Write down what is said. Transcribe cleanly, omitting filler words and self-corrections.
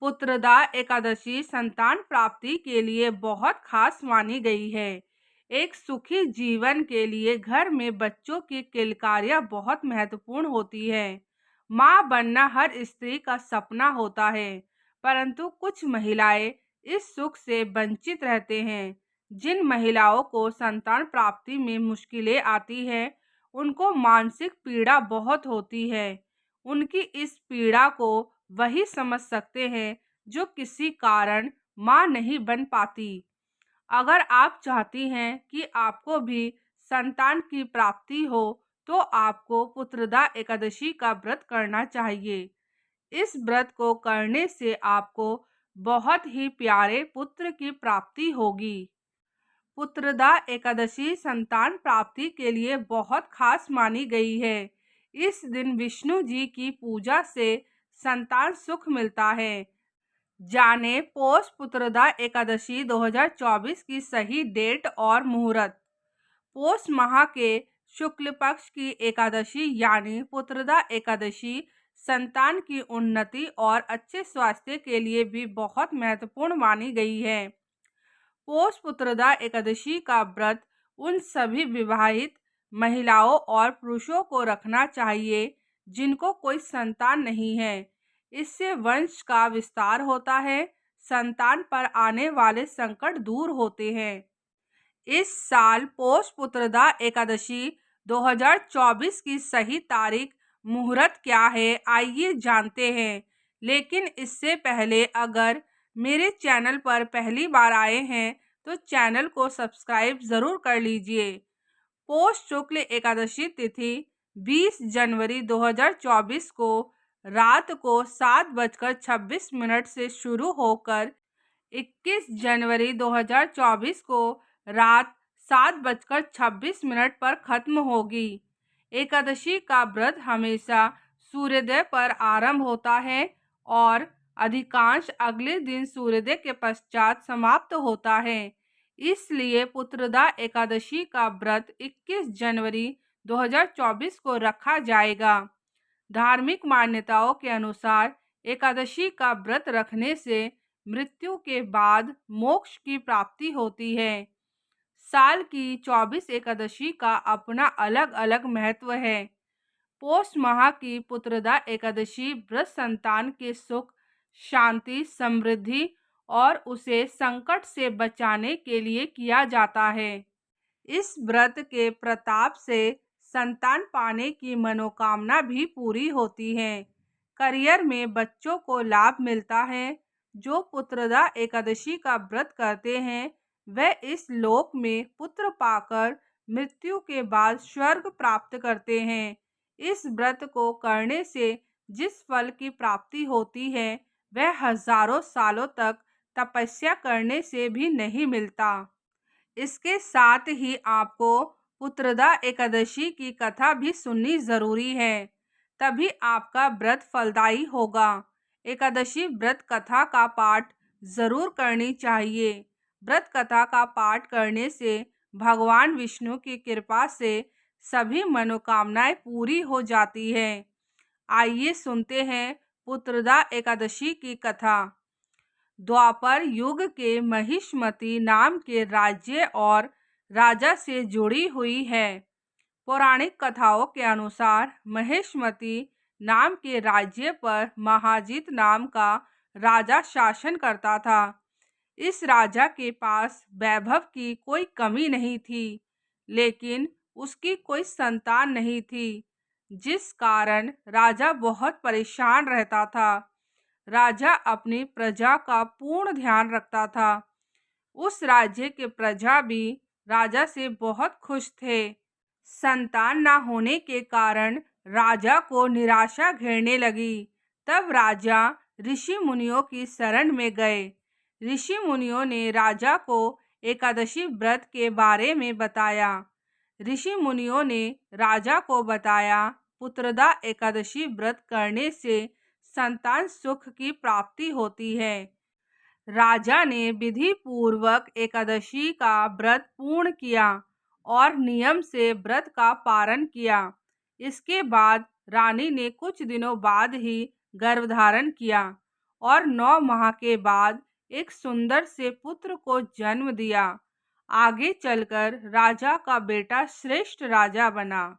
पुत्रदा एकादशी संतान प्राप्ति के लिए बहुत खास मानी गई है। एक सुखी जीवन के लिए घर में बच्चों की किलकारियां बहुत महत्वपूर्ण होती है। माँ बनना हर स्त्री का सपना होता है, परंतु कुछ महिलाएं इस सुख से वंचित रहते हैं। जिन महिलाओं को संतान प्राप्ति में मुश्किलें आती हैं, उनको मानसिक पीड़ा बहुत होती है। उनकी इस पीड़ा को वही समझ सकते हैं जो किसी कारण मां नहीं बन पाती। अगर आप चाहती हैं कि आपको भी संतान की प्राप्ति हो, तो आपको पुत्रदा एकादशी का व्रत करना चाहिए। इस व्रत को करने से आपको बहुत ही प्यारे पुत्र की प्राप्ति होगी। पुत्रदा एकादशी संतान प्राप्ति के लिए बहुत खास मानी गई है। इस दिन विष्णु जी की पूजा से संतान सुख मिलता है। जाने पौष पुत्रदा एकादशी 2024 की सही डेट और मुहूर्त। पौष माह के शुक्ल पक्ष की एकादशी यानी पुत्रदा एकादशी संतान की उन्नति और अच्छे स्वास्थ्य के लिए भी बहुत महत्वपूर्ण मानी गई है। पौष पुत्रदा एकादशी का व्रत उन सभी विवाहित महिलाओं और पुरुषों को रखना चाहिए जिनको कोई संतान नहीं है। इससे वंश का विस्तार होता है, संतान पर आने वाले संकट दूर होते हैं। इस साल पौष पुत्रदा एकादशी 2024 की सही तारीख मुहूर्त क्या है, आइए जानते हैं। लेकिन इससे पहले अगर मेरे चैनल पर पहली बार आए हैं तो चैनल को सब्सक्राइब ज़रूर कर लीजिए। पौष शुक्ल एकादशी तिथि 20 जनवरी 2024 को रात को 7:26 से शुरू होकर 21 जनवरी 2024 को रात 7:26 पर खत्म होगी। एकादशी का व्रत हमेशा सूर्योदय पर आरंभ होता है और अधिकांश अगले दिन सूर्योदय के पश्चात समाप्त होता है। इसलिए पुत्रदा एकादशी का व्रत 21 जनवरी 2024 को रखा जाएगा। धार्मिक मान्यताओं के अनुसार एकादशी का व्रत रखने से मृत्यु के बाद मोक्ष की प्राप्ति होती है। साल की 24 एकादशी का अपना अलग अलग महत्व है। पौष माह की पुत्रदा एकादशी व्रत संतान के सुख, शांति, समृद्धि और उसे संकट से बचाने के लिए किया जाता है। इस व्रत के प्रताप से संतान पाने की मनोकामना भी पूरी होती है। करियर में बच्चों को लाभ मिलता है। जो पुत्रदा एकादशी का व्रत करते हैं वह इस लोक में पुत्र पाकर मृत्यु के बाद स्वर्ग प्राप्त करते हैं। इस व्रत को करने से जिस फल की प्राप्ति होती है वह हजारों सालों तक तपस्या करने से भी नहीं मिलता। इसके साथ ही आपको पुत्रदा एकादशी की कथा भी सुननी जरूरी है, तभी आपका व्रत फलदायी होगा। एकादशी व्रत कथा का पाठ जरूर करनी चाहिए। व्रत कथा का पाठ करने से भगवान विष्णु की कृपा से सभी मनोकामनाएं पूरी हो जाती है। आइए सुनते हैं पुत्रदा एकादशी की कथा। द्वापर युग के महिष्मति नाम के राज्य और राजा से जुड़ी हुई है। पौराणिक कथाओं के अनुसार महिष्मति नाम के राज्य पर महाजित नाम का राजा शासन करता था। इस राजा के पास वैभव की कोई कमी नहीं थी, लेकिन उसकी कोई संतान नहीं थी, जिस कारण राजा बहुत परेशान रहता था। राजा अपनी प्रजा का पूर्ण ध्यान रखता था। उस राज्य के प्रजा भी राजा से बहुत खुश थे। संतान न होने के कारण राजा को निराशा घेरने लगी। तब राजा ऋषि मुनियों की शरण में गए। ऋषि मुनियों ने राजा को एकादशी व्रत के बारे में बताया। ऋषि मुनियों ने राजा को बताया पुत्रदा एकादशी व्रत करने से संतान सुख की प्राप्ति होती है। राजा ने विधि पूर्वक एकादशी का व्रत पूर्ण किया और नियम से व्रत का पालन किया। इसके बाद रानी ने कुछ दिनों बाद ही गर्भधारण किया और 9 माह के बाद एक सुंदर से पुत्र को जन्म दिया। आगे चलकर राजा का बेटा श्रेष्ठ राजा बना।